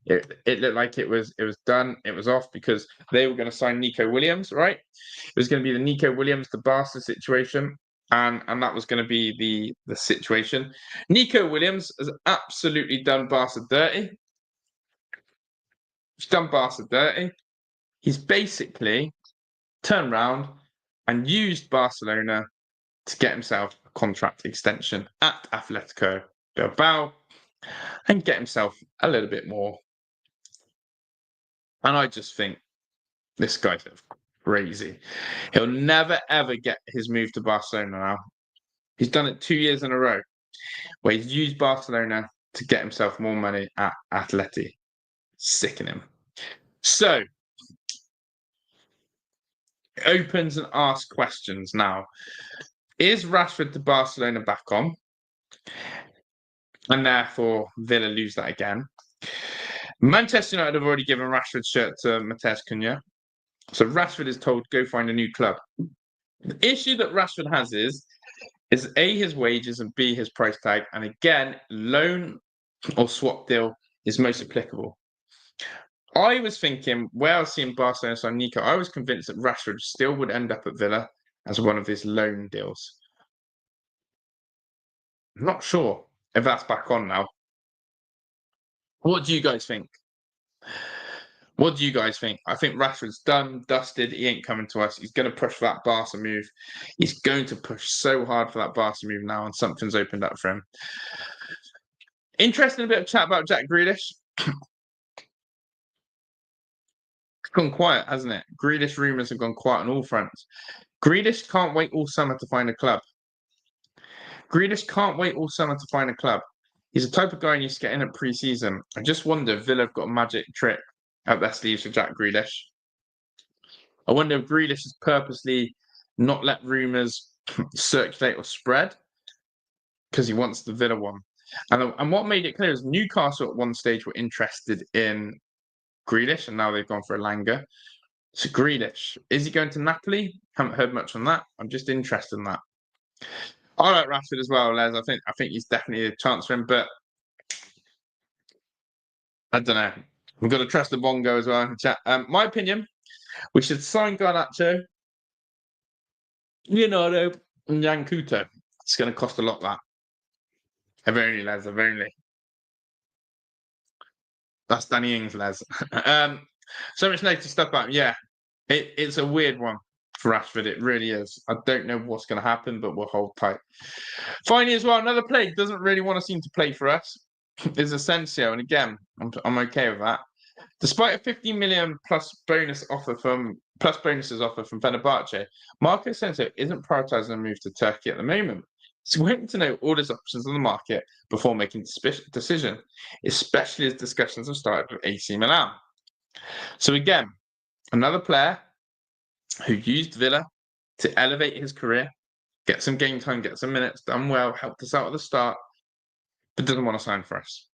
It looked like it was done. It was off because they were going to sign Nico Williams, right? It was going to be the Nico Williams to Barca situation, and that was going to be the situation. Nico Williams has absolutely done Barca dirty. He's done Barca dirty. He's basically turned around and used Barcelona to get himself a contract extension at Atletico Bilbao and get himself a little bit more. And I just think this guy's crazy. He'll never, ever get his move to Barcelona now. He's done it 2 years in a row where he's used Barcelona to get himself more money at Atleti. Sicken him. So, opens and asks questions now. Is Rashford to Barcelona back on? And therefore, Villa lose that again. Manchester United have already given Rashford's shirt to Matteo Guendouzi. So Rashford is told, go find a new club. The issue that Rashford has is A, his wages, and B, his price tag. And again, loan or swap deal is most applicable. I was thinking, where I was seeing Barcelona sign Nico, I was convinced that Rashford still would end up at Villa as one of his loan deals. I'm not sure if that's back on now. What do you guys think? What do you guys think? I think Rashford's done, dusted. He ain't coming to us. He's going to push for that Barca move. He's going to push so hard for that Barca move now, and something's opened up for him. Interesting bit of chat about Jack Grealish. It's gone quiet, hasn't it? Grealish rumours have gone quiet on all fronts. Grealish can't wait all summer to find a club. Grealish can't wait all summer to find a club. He's the type of guy you used to get in at pre-season. I just wonder if Villa have got a magic trick up their sleeves for Jack Grealish. I wonder if Grealish has purposely not let rumours circulate or spread because he wants the Villa one. And what made it clear is Newcastle at one stage were interested in Grealish, and now they've gone for Elanga. So Grealish, is he going to Napoli? Haven't heard much on that. I'm just interested in that. I like Rashford as well, Les. I think he's definitely a chance for him, but I don't know. We've got to trust the Bongo as well. My opinion, we should sign Garnacho, Leonardo, and Yankuto. It's going to cost a lot, that. If only, Les, if only. That's Danny Ings, Les. So much negative stuff about him. Yeah, it's a weird one for Rashford. It really is. I don't know what's going to happen, but we'll hold tight. Finally, as well, another player doesn't really want to seem to play for us is Asensio. And again, I'm okay with that. Despite a 15 million plus bonuses offer from Fenerbahce, Marco Asensio isn't prioritising a move to Turkey at the moment. He's waiting to know all his options on the market before making a decision, especially as discussions have started with AC Milan. So again, another player who used Villa to elevate his career, get some game time, get some minutes, done well, helped us out at the start, but doesn't want to sign for us.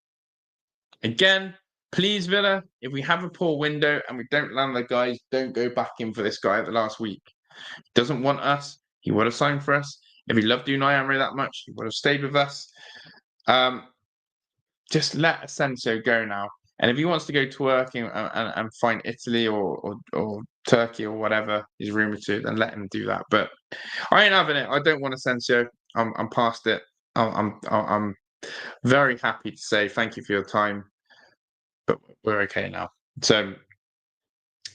Again, please, Villa, if we have a poor window and we don't land the guys, don't go back in for this guy at the last week. He doesn't want us. He would have signed for us. If he loved Unai Emery that much, he would have stayed with us. Just let Asensio go now. And if he wants to go to work and find Italy or Turkey or whatever he's rumoured to, then let him do that. But I ain't having it. I don't want Asensio. I'm past it. I'm very happy to say thank you for your time, but we're okay now. So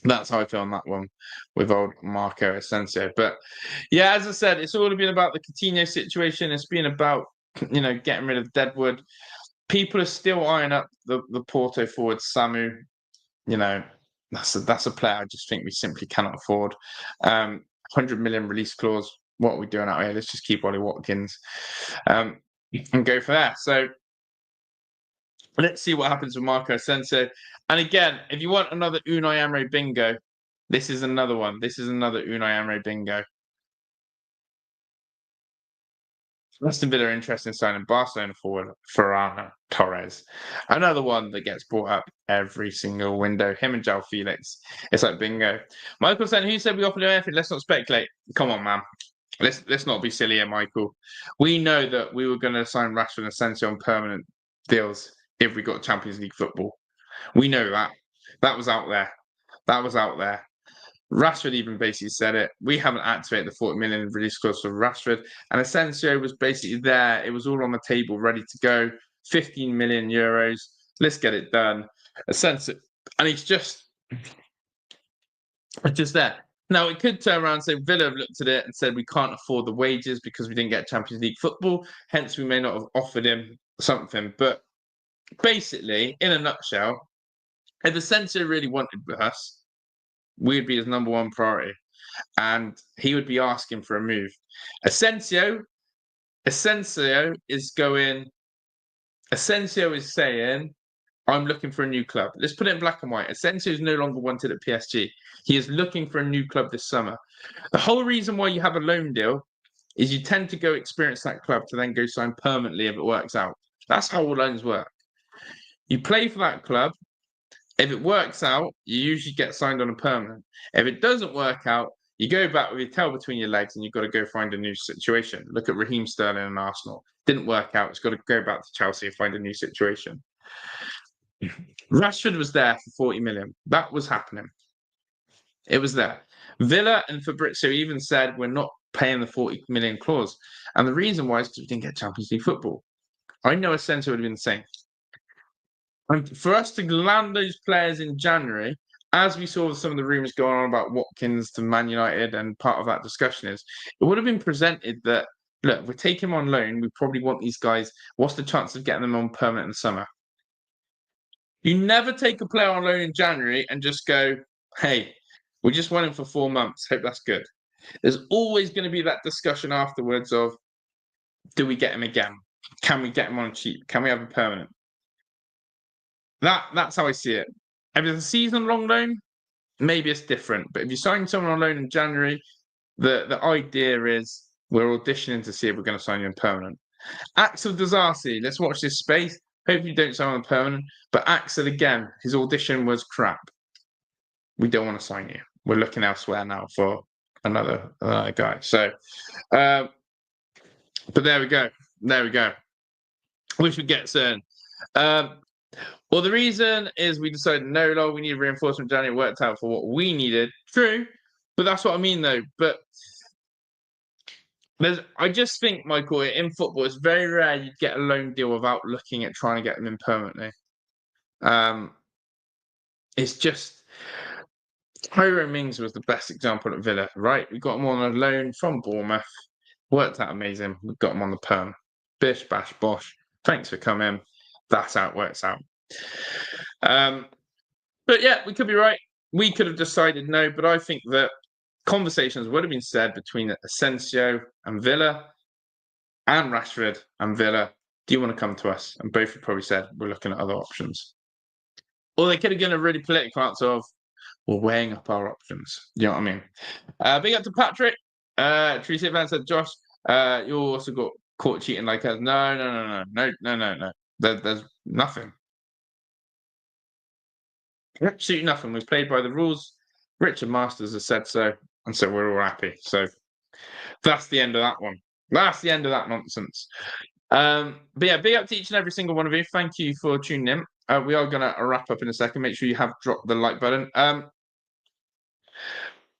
that's how I feel on that one with old Marco Asensio. But yeah, as I said, it's all been about the Coutinho situation. It's been about, getting rid of Deadwood. People are still eyeing up the Porto forward Samu. That's a player I just think we simply cannot afford. 100 million release clause. what are we doing out here? Let's just keep Ollie Watkins and go for that. So let's see what happens with Marco Asensio. And again, if you want another Unai Emery bingo, this is another one. This is another Unai Emery bingo. Aston Villa are interested in signing Barcelona forward Ferran Torres. Another one that gets brought up every single window. Him and João Felix. It's like bingo. Michael said, who said we offered him anything? Let's not speculate. Come on, man. Let's not be silly here, Michael. We know that we were going to sign Rashford and Asensio on permanent deals if we got Champions League football. We know that. That was out there. That was out there. Rashford even basically said it. We haven't activated the 40 million release clause for Rashford. And Asensio was basically there. It was all on the table, ready to go. 15 million euros. Let's get it done. Asensio. And he's just there. Now, it could turn around and say Villa have looked at it and said we can't afford the wages because we didn't get Champions League football. Hence, we may not have offered him something. But basically, in a nutshell, if Asensio really wanted with us, we'd be his number one priority. And he would be asking for a move. Asensio is saying, I'm looking for a new club. Let's put it in black and white. Asensio is no longer wanted at PSG. He is looking for a new club this summer. The whole reason why you have a loan deal is you tend to go experience that club to then go sign permanently if it works out. That's how all loans work. You play for that club. If it works out, you usually get signed on a permanent. If it doesn't work out, you go back with your tail between your legs and you've got to go find a new situation. Look at Raheem Sterling and Arsenal. Didn't work out. It's got to go back to Chelsea and find a new situation. Rashford was there for 40 million. That was happening. It was there. Villa and Fabrizio even said, we're not paying the 40 million clause. And the reason why is because we didn't get Champions League football. I know Asensio would have been the same. And for us to land those players in January, as we saw some of the rumours going on about Watkins to Man United, and part of that discussion is, it would have been presented that, look, we're taking them on loan, we probably want these guys, what's the chance of getting them on permanent in the summer? You never take a player on loan in January and just go, hey, we just want him for 4 months, hope that's good. There's always going to be that discussion afterwards of, do we get him again? Can we get him on cheap? Can we have a permanent? That's how I see it. If it's a season-long loan, maybe it's different. But if you sign someone on loan in January, the idea is we're auditioning to see if we're going to sign you in permanent. Axel Disasi, let's watch this space. Hopefully you don't sign on permanent. But Axel, again, his audition was crap. We don't want to sign you. We're looking elsewhere now for another guy. So, but there we go. There we go. We should get soon. Well, the reason is we decided, no, Lord, we need reinforcement. January worked out for what we needed. True, but that's what I mean, though. But I just think, Michael, in football, it's very rare you'd get a loan deal without looking at trying to get them in permanently. It's just Tyrone Mings was the best example at Villa, right? We got him on a loan from Bournemouth. Worked out amazing. We got him on the perm. Bish, bash, bosh. Thanks for coming. That's how it works out. But yeah, we could be right. We could have decided no, but I think that conversations would have been said between Asensio and Villa and Rashford and Villa. Do you want to come to us? And both have probably said, we're looking at other options. Or they could have given a really political answer of, we're weighing up our options. You know what I mean? Big up to Patrick. Tracy Evans said, Josh, you also got caught cheating like us. No. There's nothing. Absolutely nothing. We've played by the rules. Richard Masters has said so, and so we're all happy. So that's the end of that one. That's the end of that nonsense. But yeah, big up to each and every single one of you. Thank you for tuning in. We are going to wrap up in a second. Make sure you have dropped the like button.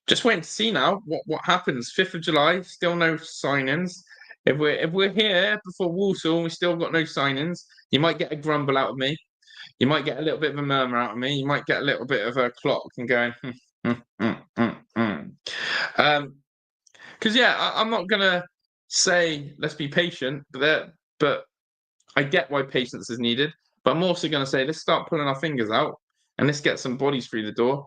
Just waiting to see now what happens. 5th of July, still no signings. If we're here before Walsall and we still got no signings, you might get a grumble out of me. You might get a little bit of a murmur out of me. You might get a little bit of a clock and going, Because yeah, I'm not gonna say let's be patient, but I get why patience is needed. But I'm also gonna say let's start pulling our fingers out and let's get some bodies through the door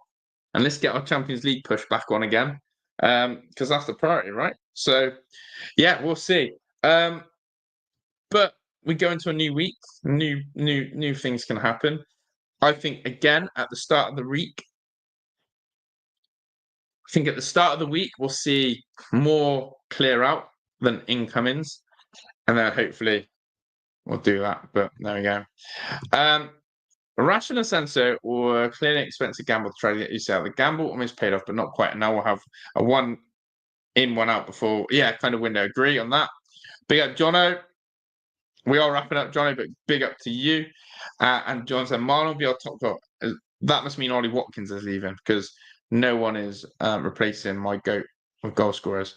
and let's get our Champions League push back on again. Because that's the priority, right? So, yeah, we'll see. But we go into a new week. New things can happen. I think again at the start of the week. I think at the start of the week we'll see more clear out than incomings, and then hopefully we'll do that. But there we go. Rashford and Sancho were clearly an expensive gamble to try to get UCL. The gamble almost paid off, but not quite. And now we'll have a one in, one out before, kind of window. Agree on that. Big up, Jono. We are wrapping up, Johnny, but big up to you. And John said, Marlon will be our top goal. That must mean Ollie Watkins is leaving because no one is replacing my GOAT with goal scorers.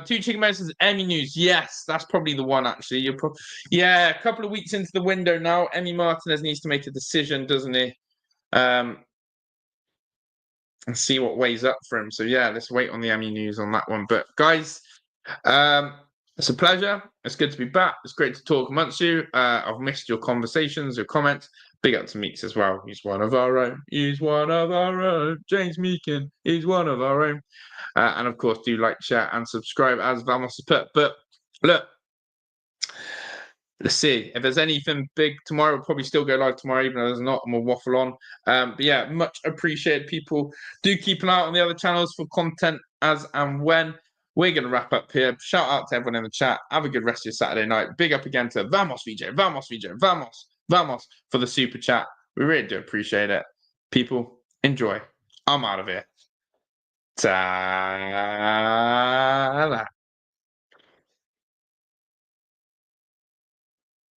Two Chicken Moses, Emmy news. Yes, that's probably the one, actually. A couple of weeks into the window now. Emmy Martinez needs to make a decision, doesn't he? And see what weighs up for him. So, yeah, let's wait on the Emmy news on that one. But, guys, it's a pleasure. It's good to be back. It's great to talk amongst you. I've missed your conversations, your comments. Big up to Meeks as well. He's one of our own. He's one of our own. James Meakin. He's one of our own. And of course, do like, share, and subscribe as Vamos has put. But look, let's see. If there's anything big tomorrow, we'll probably still go live tomorrow, even though there's not, and we'll waffle on. But yeah, much appreciated, people. Do keep an eye on the other channels for content as and when. We're going to wrap up here. Shout out to everyone in the chat. Have a good rest of your Saturday night. Big up again to Vamos VJ, Vamos VJ, Vamos for the super chat. We really do appreciate it. People, enjoy. I'm out of here. Ta-la.